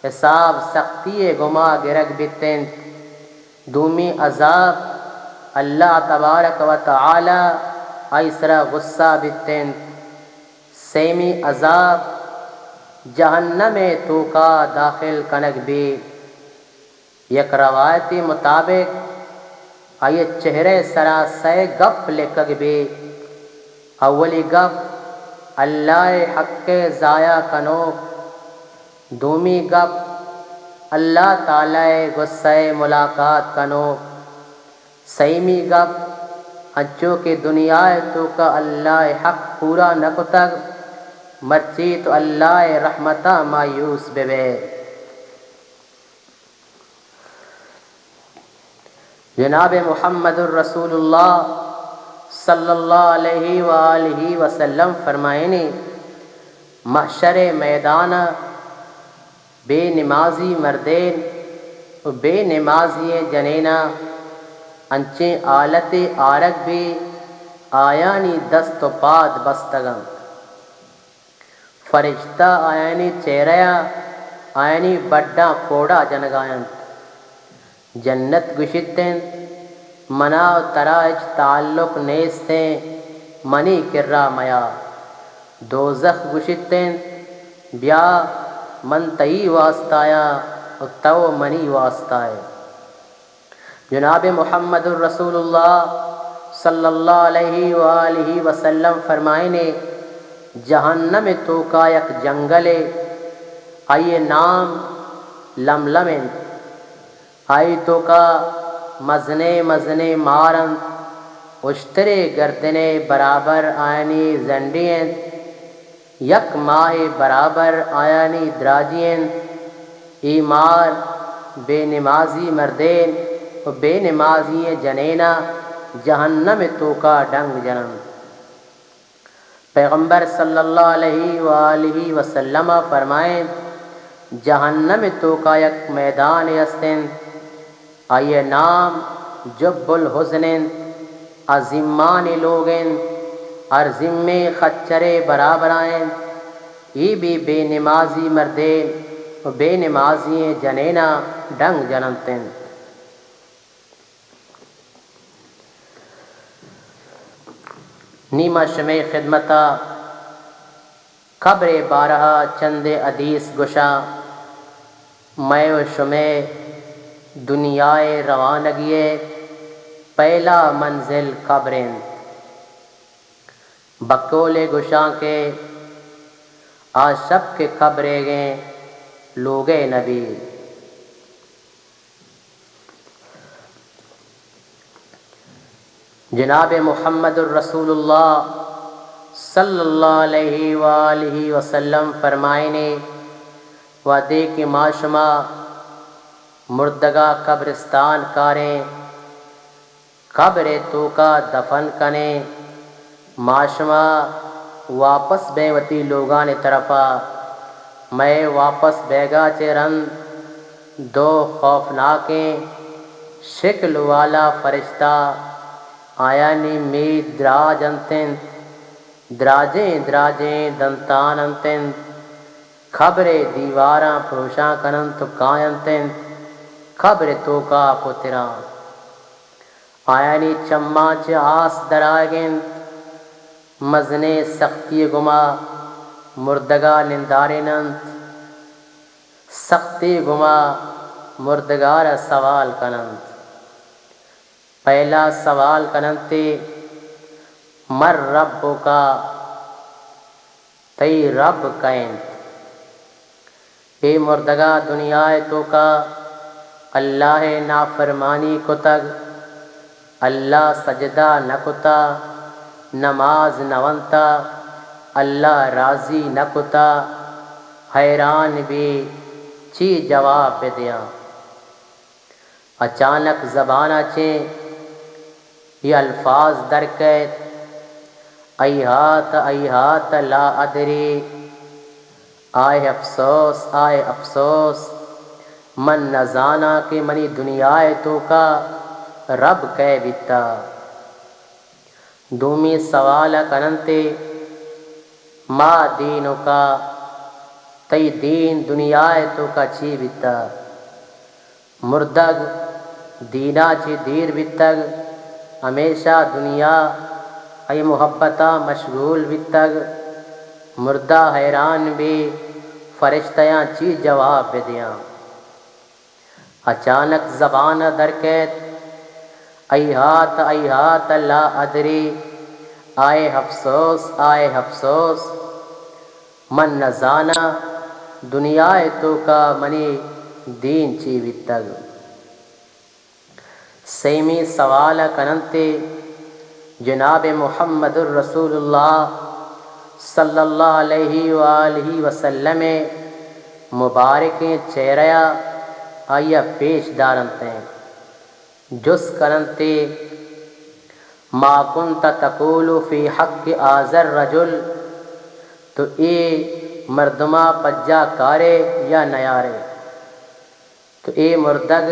حساب سختی گما گرگ بتیں دومی عذاب اللہ تبارک و تعالی ایسرا غصہ بتیں سیمی عذاب جہنم تو کا داخل کنک بھی یک روایتی مطابق آئیے چہرے سرا 6 گپ لکھگ بھی اولی گپ اللہ حق ضائع کنوک دومی گپ اللہ تعالی غصہ ملاقات کنوک سیمی گپ ہنچو کہ دنیا تو کا اللہ حق پورا نکتگ مرچی تو اللہ رحمتہ مایوس بے جناب محمد الرسول اللہ صلی اللہ علیہ وآلہ وسلم فرمائنی محشر میدان بے نمازی مردین و بے نمازی جنینا انچیں آلت آرگ بھی آیانی دست و پاد بستگم فرشتہ آیانی چہریا آیانی بڑا کوڑا جنگائن جنت گشتیں منا و تراج تعلق نیستیں منی کرا میا دوزخ گشتن بیا من تئی واسطایا و تو منی واسطائے۔ جناب محمد الرسول اللہ صلی اللہ علیہ وآلہ وسلم فرمائنے جہنم تو کا یک جنگلے آئیے نام لملمن، آئی تو کا مزنے مزنے مارن اشترے گردنے برابر آئینی زنڈین، یک ماہ برابر آیانی دراجین، ای مار بے نمازی مردین و بے نمازی جنینا جہنم تو کا ڈنگ جنم۔ پیغمبر صلی اللہ علیہ وآلہ وسلم فرمائیں جہنم تو کا یک میدان استن آئیے نام جب الحزن، عظیمان لوگن ارزمے خچرے برابر آئیں، ای بھی بے نمازی مردین و بے نمازی جنینا ڈنگ جنمتن۔ نیمہ شمع خدمتا قبر بارہا چند حدیث گشا، میں و شمع دنیائے روانگیے پہلا منزل قبریں، بکولے گشاں کے آشب کے قبرے گئے لوگے نبی۔ جناب محمد الرسول اللہ صلی اللہ علیہ وآلہ وسلم فرمائنے وعدے کی معاشمہ مردگا قبرستان کاریں، قبر تو کا دفن کنے معاشمہ واپس بے وتی لوگان طرفا، میں واپس بیگا چرن دو خوفناکیں شکل والا فرشتہ آیانی مید دراج انتن، دراجیں دراجیں دنتان انتن، خبر دیواراں پروشاں کنن تو کائنتن، خبر تو کا پتران آیانی چماں چ آس درائگن، مزنے سختی گما مردگا نندارنند، سختی گما مردگار سوال کنند۔ پہلا سوال کننتے مر رب کا، تی رب کائن، اے مردگا دنیا تو کا اللہ نافرمانی کتگ، اللہ سجدہ نکتا، نماز نونتا، اللہ راضی نکتا، حیران بھی چی جواب دیا۔ اچانک زبانہ چیں یہ الفاظ درکت، ایہات لا ادری، آئے افسوس آئے افسوس، من نزانا کہ منی دنیا تو کا رب کہہ بیتا۔ دومی سوال کننتے ما دینو کا، تی دین دنیا تو کا چی بیتا۔ مردگ دینا چی دیر بیتگ، ہمیشہ دنیا ای محبتہ مشغول بیتگ، مردہ حیران بھی فرشتیاں چی جواب دیاں۔ اچانک زبان درکت، ایہات لا ادری، آئے افسوس آئے افسوس، من نزانا دنیا تو کا منی دین چی بیتگ۔ سیمی سوال کننتے جناب محمد الرسول اللہ صلی اللہ علیہ وآلہ وسلم مبارکیں چہریا آیا پیش دارنتے جس کننتے ما کنت تقول فی حق آذر رجل، تو اے مردمہ پجا کارے یا نیارے، تو اے مردگ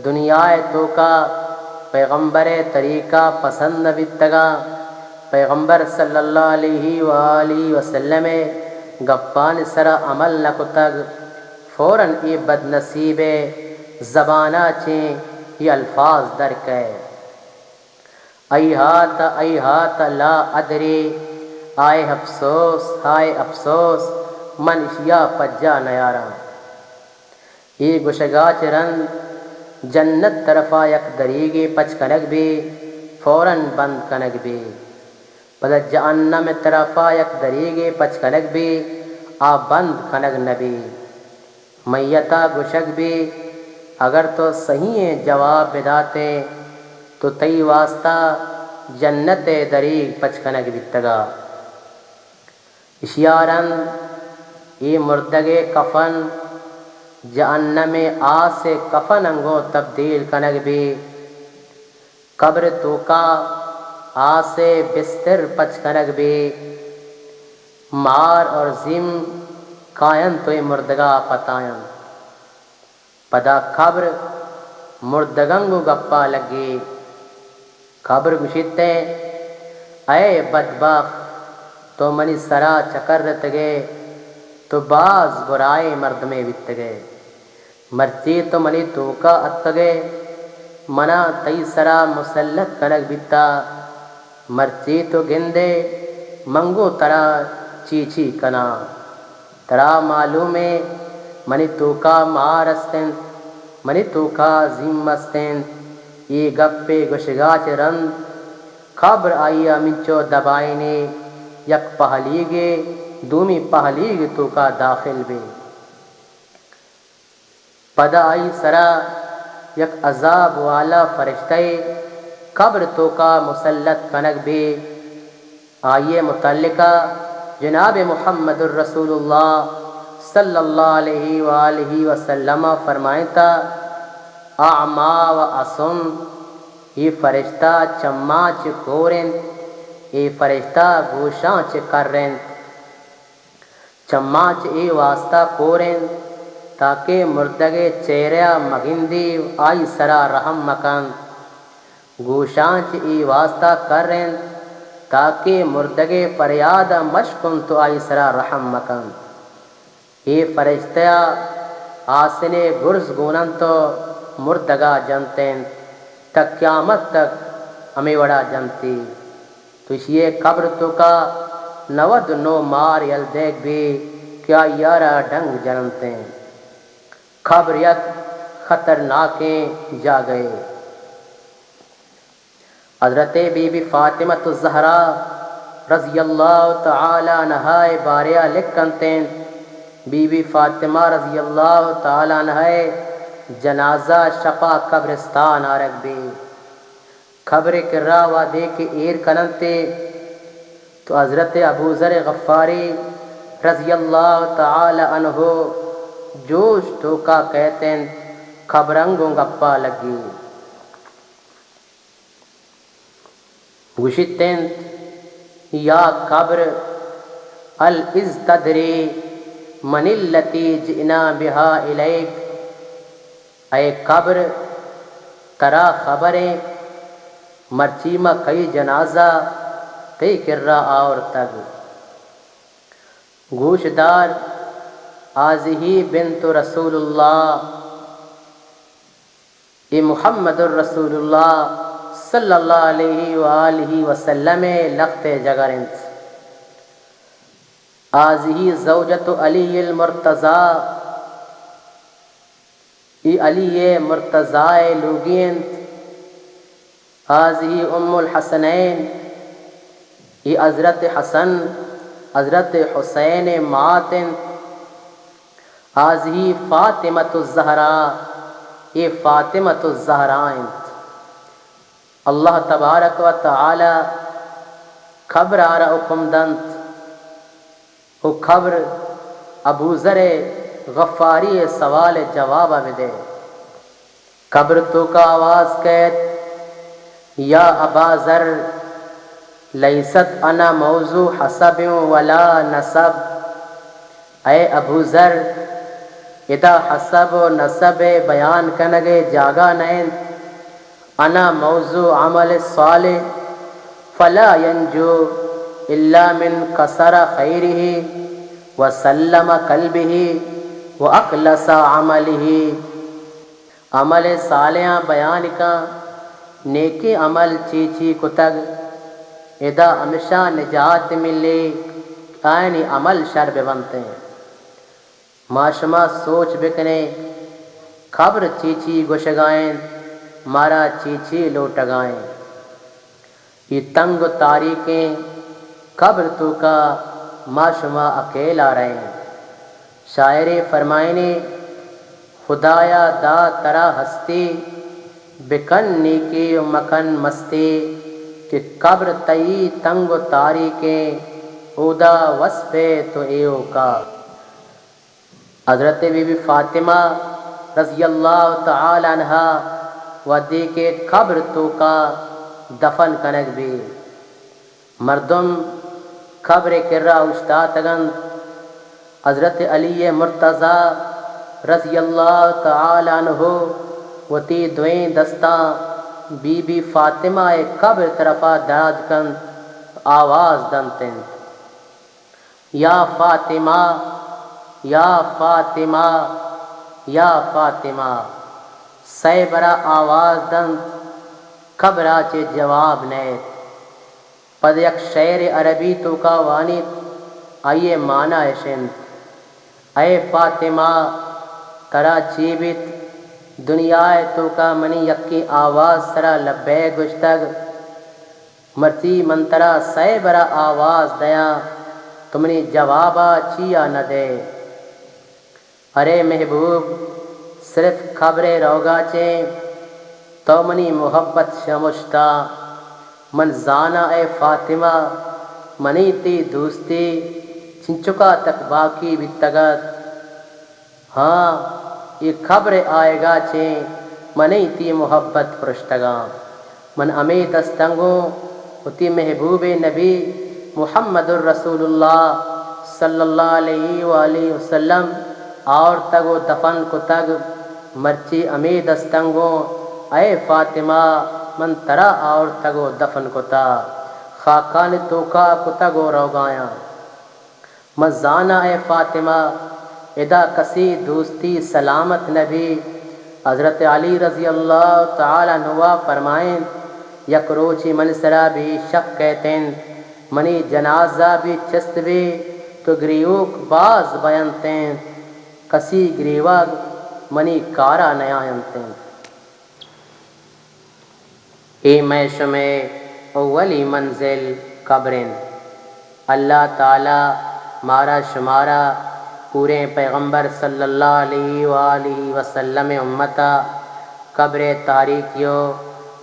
دنیا تو کا پیغمبر طریقہ پسند بیتگا، پیغمبر صلی اللہ علیہ وآلہ وسلم گپان سر عمل نکتگ، فوراً ای بد نصیب زبانہ چیں یہ الفاظ درکے، ایہات لا ادری، آئے افسوس ہائے افسوس من اشیا پجا نیارا ای گشگاچ رند جنت طرفا یک دریگی پچ کنگ بھی فوراً بند کنگ بھی پس جہنم طرفا یک دریگی پچ کنگ بھی آ بند کنگ نبی میتا گشگ بھی اگر تو صحیح جواب بداتے تو تی واسطہ جنت دریگ پچ کنگ بیتگا اشیارن ای مردگ کفن جہنم آس سے کفن انگو تبدیل کنگ بھی قبر توکا آس سے بستر پچ کنگ بھی مار اور زم کائن توی مردگا پتائن پدا قبر مردگنگو گپا لگی قبر گشتے اے بدبخت تو منی سرا چکر رتگے تو باز برائے مرد میں وتگے مرچی تو منی توکا اتگے منا تی سرا مسلط کنگ بیتا مرچی تو گندے منگو ترا چیچی کنا ترا معلوم ہے منی توکا مار استن منی توکا زم استن یہ گپے گشگاچ رند خبر آئی منچو دبائنے یک پہلیگے دومی پہلیگ توکا داخل بے پدا آئی سرا یک عذاب والا فرشتے قبر توکا مسلط کنگ بے آئیے متعلقہ جناب محمد الرسول اللہ صلی اللہ علیہ وآلہ وسلم فرمائیں تا اعما و اسم یہ فرشتہ چماں چ کورن یہ فرشتہ گوشاں چ کرن چماں چ ای واسطہ کورن تاکہ مردگے چہرہ مگندی آئی سرا رحم مکن گوشاں چ ای واسطہ کرن تاکہ مردگے فریاد مشکن تو آئی سرا رحم مکن یہ فرشتہ آسنے گرز گونن تو مردگا جنتیں تک قیامت تک ہمیں وڑا جنتی تو اس یہ قبر تو کا نود نو مار یل دیکھ بھی کیا یارا ڈنگ جنتے خبر یک خطرناکیں جا گئے حضرت بی بی فاطمہ الزہرا رضی اللہ تعالی عنہا باریا لکھنتے بی بی فاطمہ رضی اللہ تعالی عنہ جنازہ شفا قبرستان آرک بھی خبر کرا وا دے کے ایر کننتے تو حضرت ابو ذر غفاری رضی اللہ تعالی عنہ جوش تو کا کہتے ہیں خبرنگوں گپا لگی گشتیں یا قبر الازتدری من اللتی جئنا بہا الیک اے قبر ترا خبریں مرچیمہ کئی جنازہ تی کرا اور تگ گوشدار آزہی بنت رسول اللہ ای محمد الرسول اللہ صلی اللہ علیہ وآلہ وسلم لخت جگرنت آزہی زوجت علی المرتضی ای علی مرتضی لوگینت آزہی ام الحسنین ای حضرت حسن حضرت حسین ماتن آزہی فاطمۃ الزہرا ای فاطمۃ الزہرائن اللہ تبارک و تعالی خبر آرہ حکم دنت وہ خبر ابو ذر غفاری سوال جواب بدے قبر تو کا آواز کہت یا ابا ذر لیست انا موضوع حسب ولا نسب اے ابو ذر ادا حسب و نسب بیان کنگے جاگا نین انا موضوع عمل صالح فلا ینجو الا من قصر خیرہ وسلم قلبہ واخلص عملہ عمل صالحہ بیان کا نیکی عمل چیچی کتگ ادا ہمیشہ نجات ملے آئینی عمل شرب بنتے ہیں معاشمہ سوچ بکنے خبر چیچی گوشگائیں مارا چیچی لوٹگائیں یہ تنگ و تاریکیں قبر تو کا معاشمہ اکیلا رہیں شاعر فرمائنے خدایا دا ترا ہستی بکن نیکی و مکن مستی کہ قبر تئی تنگ و تاریکیں اودا وصف تو ایو کا حضرت بی بی فاطمہ رضی اللہ تعالی عنہ ودی کے قبر تو کا دفن کنک بھی مردم قبر کرا اشتاتگن حضرت علی مرتضی رضی اللہ تعالی عنہ وتی دویں دستاں بی بی فاطمہ قبر طرفا دراز کن آواز دنتن یا فاطمہ یا فاطمہ یا فاطمہ سی برا آواز دن قبرا چے جواب نیت پد یک شعر عربی تو کا وانیت آئیے مانا شند اے فاطمہ ترا چیبت دنیا تو کا منی یکی آواز سرا لبے گشتگ مرتی منترا سی برا آواز دیا تمنی جوابا چیا نہ دے ارے محبوب صرف خبر روگا چے تو منی محبت شمشتا من زانا اے فاطمہ منی تی دوستی چنچکا تک باقی بتگت ہاں یہ خبر آئے گا چے منی تی محبت پرشتگا من امی دستنگوں اتی محبوب نبی محمد الرسول اللہ صلی اللہ علیہ وآلہ وسلم اور تگو دفن کو تگ مرچی امی دستنگوں اے فاطمہ من ترا اور تگو دفن کو تا خاکان توکا کو تگو روگایا مزانا اے فاطمہ ادا کسی دوستی سلامت نبی حضرت علی رضی اللہ تعالی عنہ فرمائیں یک روچی من سرا بھی شک کہتیں منی جنازہ بھی چست بھی تو گریوک باز بیانتیں کسی گریواگ منی کارا نیاینتیں اے میش میں اولی منزل قبرن اللہ تعالی مارا شمارا پورے پیغمبر صلی اللہ علیہ وآلہ وسلم امتا قبر تاریکیو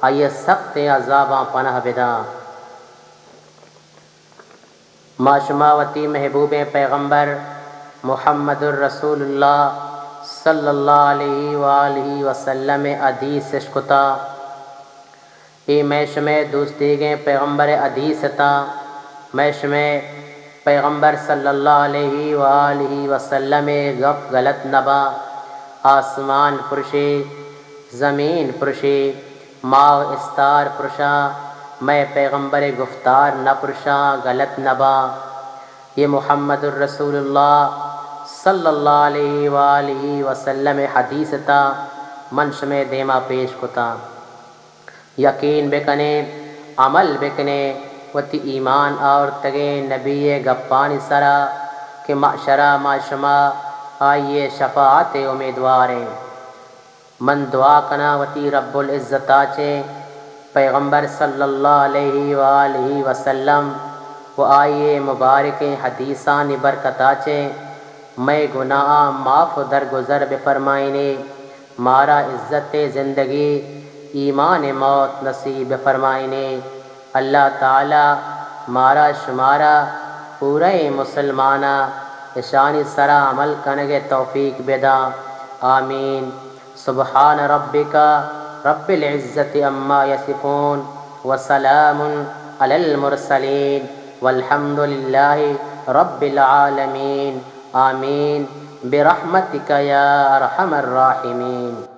آئیے سخت عذاباں پناہ بدا معاشماوتی محبوب پیغمبر محمد الرسول اللہ صلی اللہ علیہ وآلہ وسلم حدیث اشکتا ای میش میں دوستی گئے پیغمبر حدیث تا میش میں پیغمبر صلی اللہ علیہ وآلہ وسلم گف غلط نبا آسمان پرشی زمین پرشی ماو استار پرشا میں پیغمبر گفتار نہ پرشا غلط نبا یہ محمد الرسول اللہ صلی اللہ علیہ وآلہ وسلم حدیث تا منش میں دیما پیش کتا یقین بکنے عمل بکنے وتی ایمان اور تگے نبی گپانی سرا کہ معشرہ معشمہ آئیے شفاعت امیدواریں من دعا کنا وتی رب العزت آچے پیغمبر صلی اللہ علیہ وآلہ وسلم و آئیے مبارک حدیثان برکت آچے میں گناہ معاف درگزر بفرمائنے مارا عزت زندگی ایمان موت نصیب فرمائنے اللہ تعالی مارا شمارا پورے مسلمانہ اشانی سرا عمل کنگے توفیق بدا آمین سبحان ربک رب العزت اما یصفون وسلام علی المرسلین والحمد للہ رب العالمین آمین برحمتک یا ارحم الراحمین.